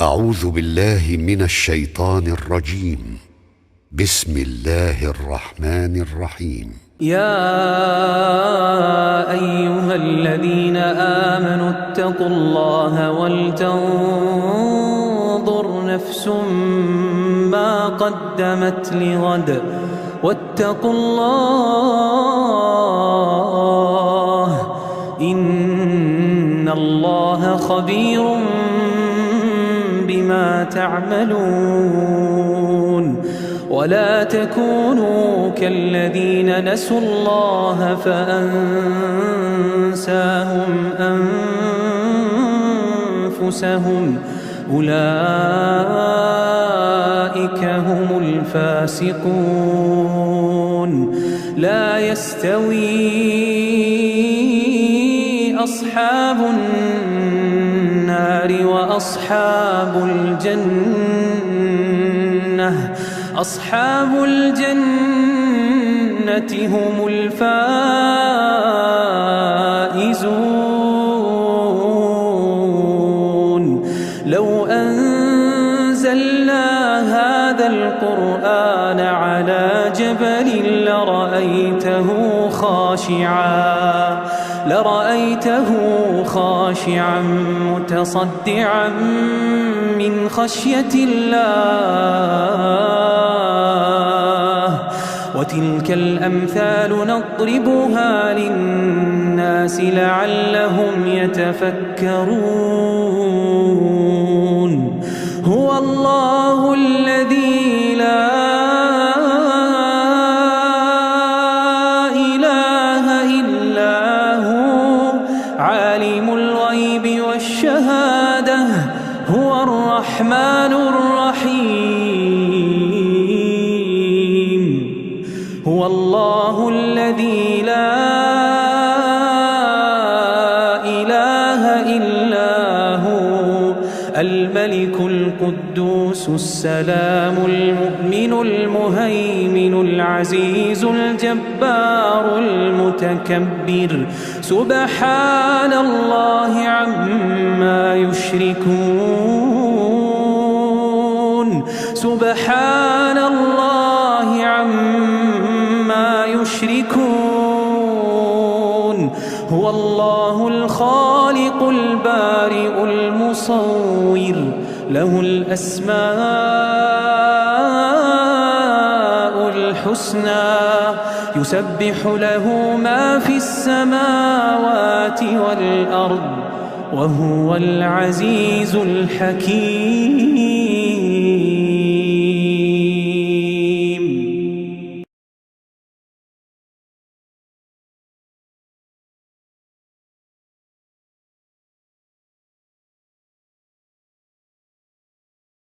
أعوذ بالله من الشيطان الرجيم. بسم الله الرحمن الرحيم. يا أيها الذين آمنوا اتقوا الله ولتنظر نفس ما قدمت لغد واتقوا الله إن الله خبير بما تعملون. ولا تكونوا كالذين نسوا الله فأنساهم أنفسهم أولئك هم الفاسقون. لا يستوي أصحاب النار وأصحاب الجنة أصحاب الجنة هم الفائزون. لو أنزلنا هذا القرآن على جبل لرأيته خاشعا متصدعا من خشية الله. وتلك الأمثال نضربها للناس لعلهم يتفكرون. هو الله الذي لا إله إلا هو عالم الغيب والشهادة هو الرحمن الرحيم. هو الله الذي لا إله إلا هو الملك القدوس السلام المؤمن المهيمن العزيز الجبار المتكبر. سبحان الله عما يشركون. سبحان الله عما يشركون. هو الله الخالق البارئ المصور له الأسماء الحسنى يسبح له ما في السماوات والأرض وهو العزيز الحكيم.